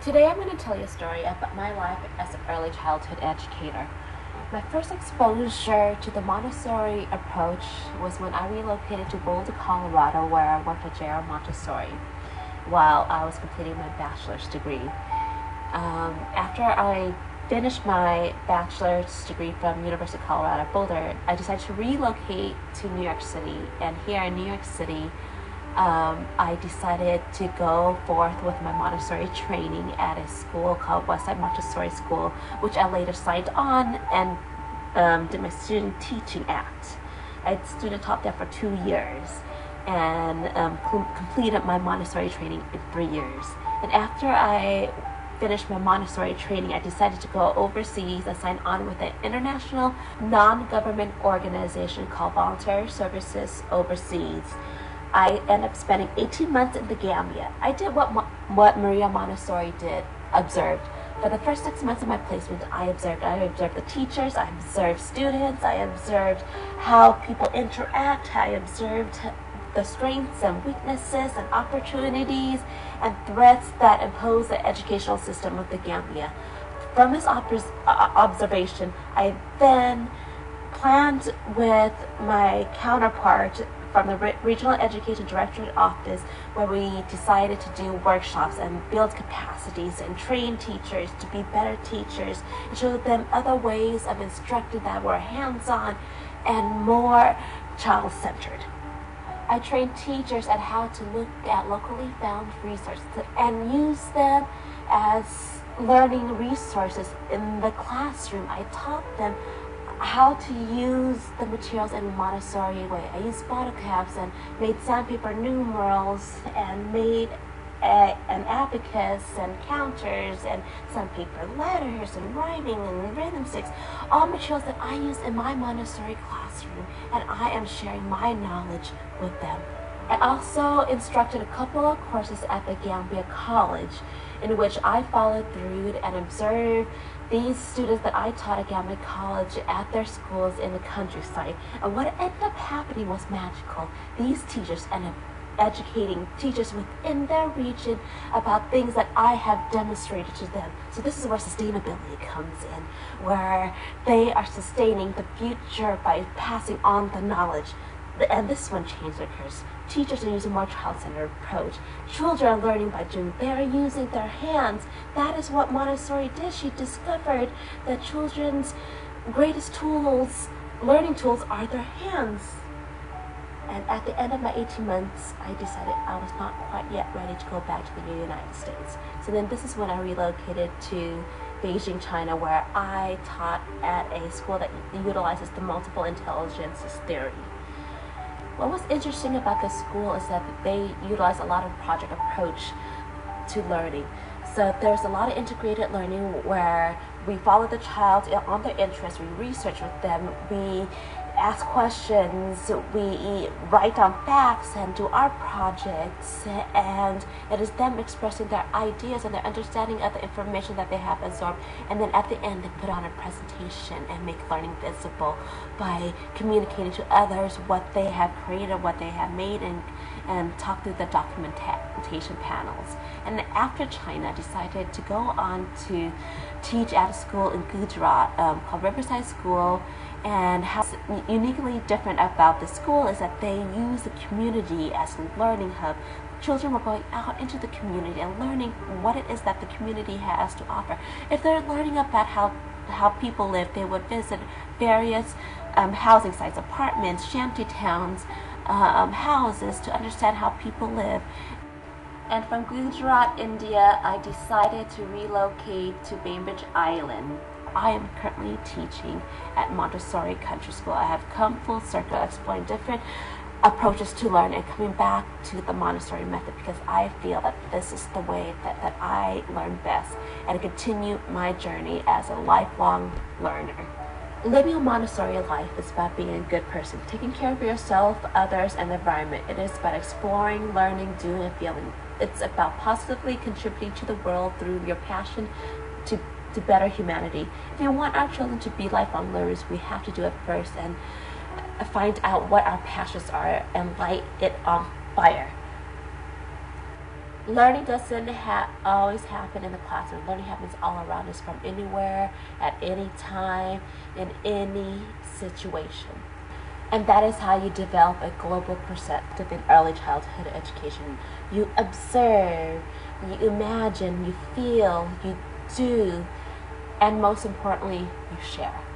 Today I'm going to tell you a story about my life as an early childhood educator. My first exposure to the Montessori approach was when I relocated to Boulder, Colorado, where I worked at J.R. Montessori while I was completing my bachelor's degree. After I finished my bachelor's degree from University of Colorado Boulder, I decided to relocate to New York City, and here in New York City I decided to go forth with my Montessori training at a school called Westside Montessori School, which I later signed on and did my student teaching at. I student taught there for 2 years and completed my Montessori training in 3 years. And after I finished my Montessori training, I decided to go overseas and sign on with an international non-government organization called Voluntary Services Overseas. I ended up spending 18 months in the Gambia. I did what Maria Montessori observed. For the first 6 months of my placement, I observed the teachers, I observed students, I observed how people interact, I observed the strengths and weaknesses and opportunities and threats that impose the educational system of the Gambia. From this observation, I then planned with my counterpart from the Regional Education Directorate Office, where we decided to do workshops and build capacities and train teachers to be better teachers and show them other ways of instructing that were hands-on and more child-centered. I trained teachers at how to look at locally found resources and use them as learning resources in the classroom. I taught them how to use the materials in a Montessori way. I used bottle caps and made sandpaper numerals and made an abacus and counters and sandpaper letters and writing and rhythm sticks, all materials that I use in my Montessori classroom, and I am sharing my knowledge with them. I also instructed a couple of courses at the Gambia College, in which I followed through and observed these students that I taught at Gambia College at their schools in the countryside. And what ended up happening was magical. These teachers ended up educating teachers within their region about things that I have demonstrated to them. So this is where sustainability comes in, where they are sustaining the future by passing on the knowledge. And this is when change occurs. Teachers are using a more child-centered approach. Children are learning by doing. They are using their hands. That is what Montessori did. She discovered that children's greatest tools, learning tools, are their hands. And at the end of my 18 months, I decided I was not quite yet ready to go back to the United States. So then this is when I relocated to Beijing, China, where I taught at a school that utilizes the multiple intelligences theory. What was interesting about this school is that they utilize a lot of project approach to learning. So there's a lot of integrated learning where we follow the child on their interests, we research with them, we ask questions, we write down facts and do our projects, and it is them expressing their ideas and their understanding of the information that they have absorbed, and then at the end they put on a presentation and make learning visible by communicating to others what they have created, what they have made, and talk through the documentation panels. And after China, I decided to go on to teach at a school in Gujarat called Riverside School. And what's uniquely different about the school is that they use the community as a learning hub. Children were going out into the community and learning what it is that the community has to offer. If they're learning about how people live, they would visit various housing sites, apartments, shanty towns, houses, to understand how people live. And from Gujarat, India, I decided to relocate to Bainbridge Island. I am currently teaching at Montessori Country School. I have come full circle, exploring different approaches to learn and coming back to the Montessori method, because I feel that this is the way that I learn best and continue my journey as a lifelong learner. Living a Montessori life is about being a good person, taking care of yourself, others, and the environment. It is about exploring, learning, doing, and feeling. It's about positively contributing to the world through your passion to better humanity. If you want our children to be lifelong learners, we have to do it first and find out what our passions are and light it on fire. Learning doesn't always happen in the classroom. Learning happens all around us from anywhere, at any time, in any situation. And that is how you develop a global perspective in early childhood education. You observe, you imagine, you feel, you do, and most importantly, you share.